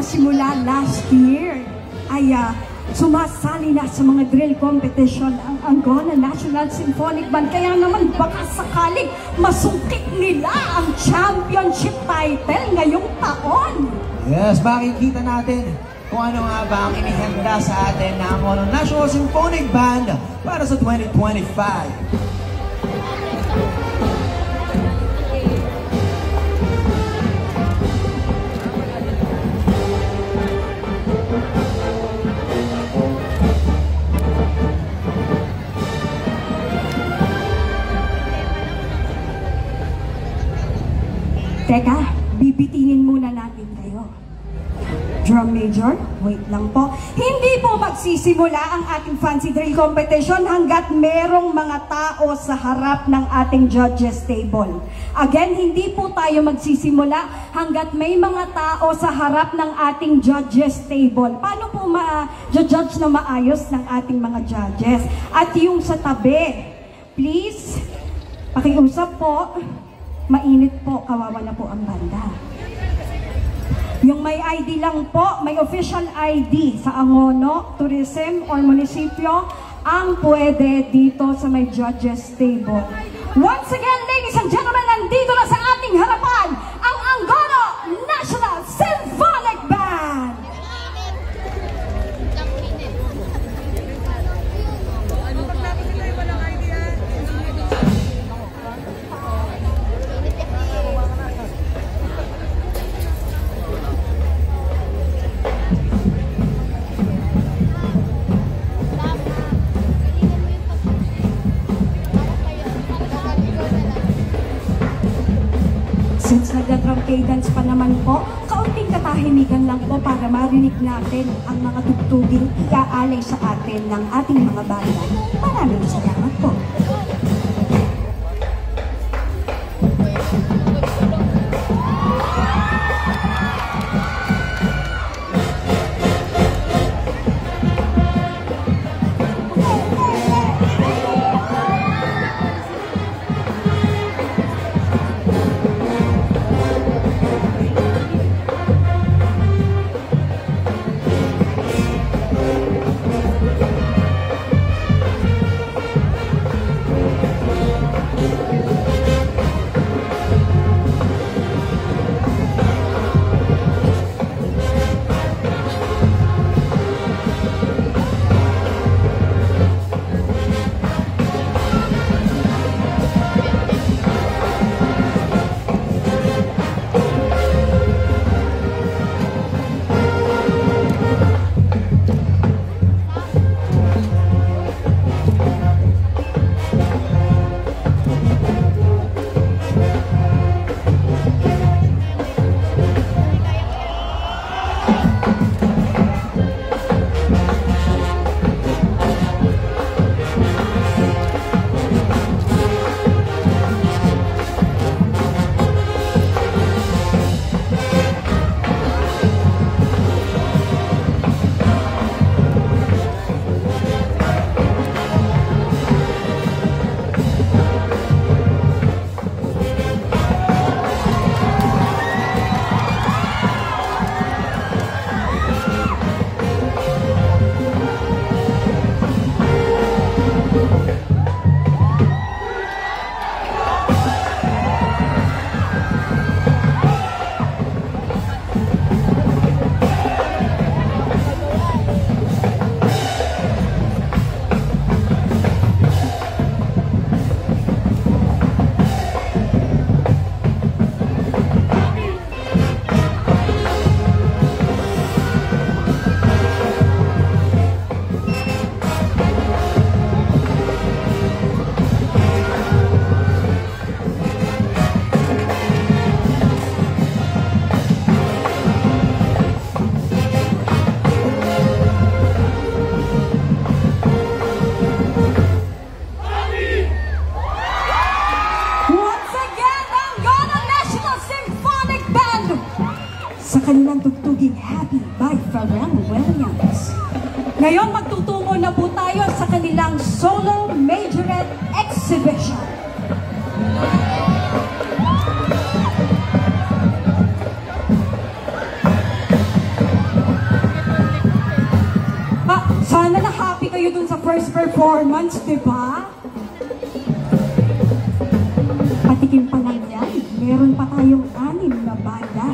na simula last year ay sumasali na sa mga drill competition ang Angola National Symphonic Band. Kaya naman baka sakaling masungkit nila ang championship title ngayong taon. Yes, makikita natin kung ano nga ba ang inihanda sa atin ng Angola National Symphonic Band para sa 2025. Teka, bibitinin muna natin kayo. Drum major, wait lang po. Hindi po magsisimula ang ating fancy drill competition hanggat merong mga tao sa harap ng ating judges table. Again, hindi po tayo magsisimula hanggat may mga tao sa harap ng ating judges table. Paano po ma-judge na maayos ng ating mga judges? At yung sa tabi, please, pakiusap po. Mainit po, kawawa na po ang banda. Yung may ID lang po, may official ID sa Angono, Tourism or Munisipyo, ang pwede dito sa may judges table. Once again, ladies and gentlemen, nandito na sa ating harapan ang Angono National Symphonic Band! Since nagda-drum cadence pa naman po, kaunting katahimikan lang po para marinig natin ang mga tugtuging iaalay sa atin ng ating mga banda. Maraming salamat po. sa kanilang tugtuging Happy by Pharrell Williams. Ngayon magtutungo na po tayo sa kanilang solo majorette exhibition. first performance, di ba? Patikim pa lang yan, meron pa tayong 6 na banda.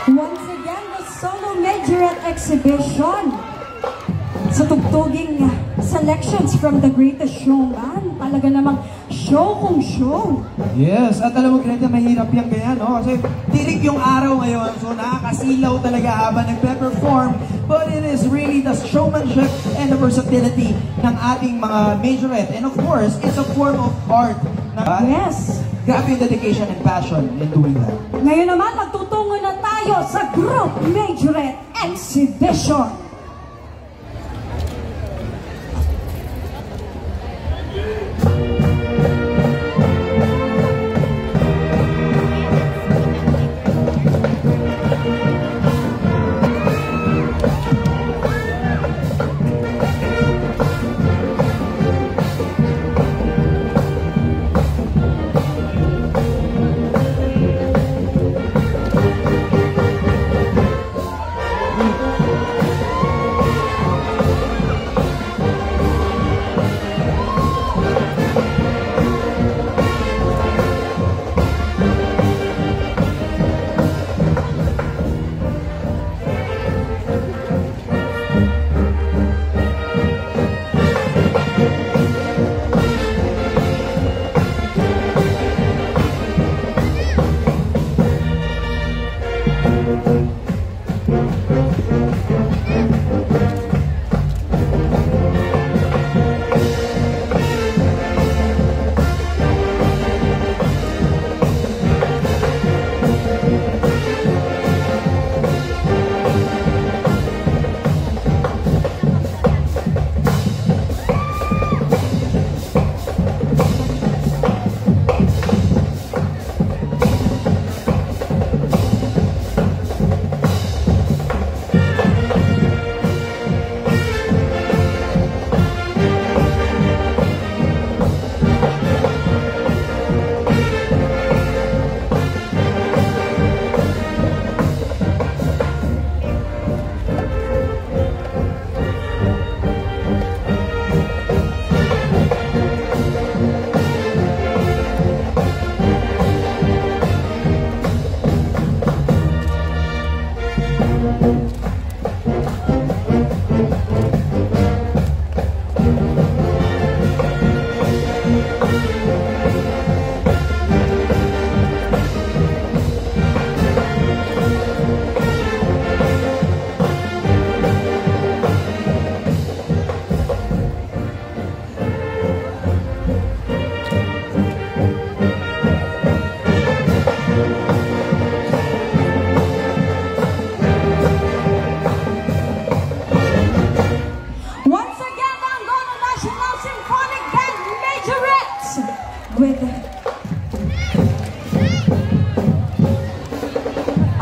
Once again, the Solo Majorette Exhibition. Sa tugtuging selections from The Greatest Showman. Talaga namang show kung show. Yes, at alam mo, Greta, mahirap yan kaya, no? Kasi tirik yung araw ngayon, so nakakasilaw talaga habang nagpe-perform. But it is really the showmanship and the versatility ng ating mga majorette. And of course, it's a form of art. Yes. Grabe yung dedication and passion in doing that. Ngayon naman, magtutungo na tayo sa Group Majorette Exhibition.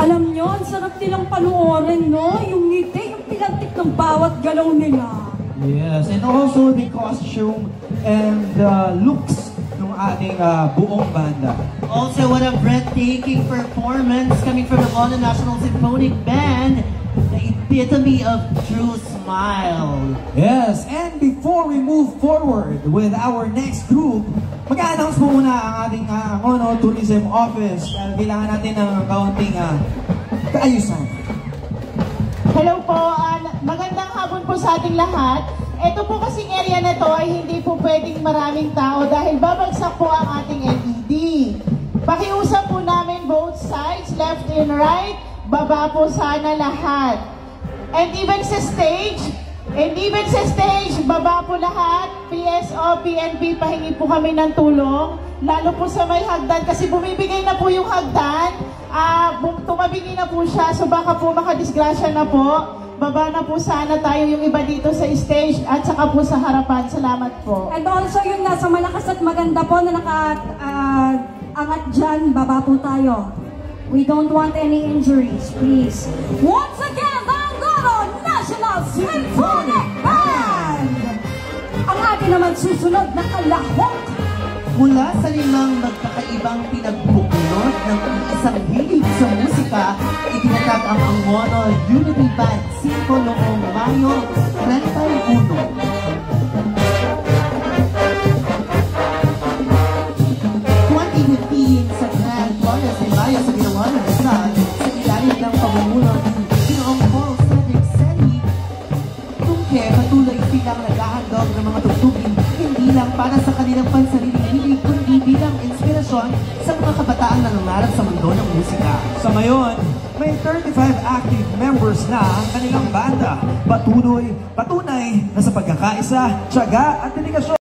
Alam nyo, ang sarap nilang panoorin, no? Yung ngiti, yung pinantik ng bawat galaw nila. Yes, and also the costume and the looks ng ating buong banda. Also, what a breathtaking performance coming from the London National Symphonic Band, the epitome of true smile. Yes, and before we move forward with our next group, mag-a-announce po muna ang ating Tourism Office. Kailangan natin ng kaunting kaayusan. Hello po, magandang hapon po sa ating lahat. Ito po kasing area na to ay hindi po pwedeng maraming tao dahil babagsak po ang ating LED. Pakiusap po namin both sides, left and right, baba po sana lahat. And even sa stage, baba po lahat. PSO, PNP, pahingi po kami ng tulong. Lalo po sa may hagdan kasi bumibigay na po yung hagdan. Tumabingi na po siya, so baka po makadisgrasya na po. Baba na po sana tayo yung iba dito sa stage at saka po sa harapan. Salamat po. And also yung nasa malakas at maganda po na angat dyan, baba po tayo. We don't want any injuries, please. Once again, the Angola National Symphonic Band! Ang ating naman susunod na kalahok. Mula sa limang magkakaibang pinagbuklod ng isang hilig sa musika, itinatag ang Angono Unity Band 5 noong Mayo 31. Sa Grand Flores de Mayo sa ginawa ng Rizal, sa ilalim ng pamumuno ng Ginoong Paul Cedric Seri, Tungke patuloy silang naghahandog ng mga tugtugin hindi lang para sa kanilang pansariling hilig, kundi bilang inspirasyon sa mga kabataang nangangarap sa mundo ng musika. Sa ngayon, may 35 active members na ang kanilang banda. Patunay na sa pagkakaisa, tiyaga at dedikasyon.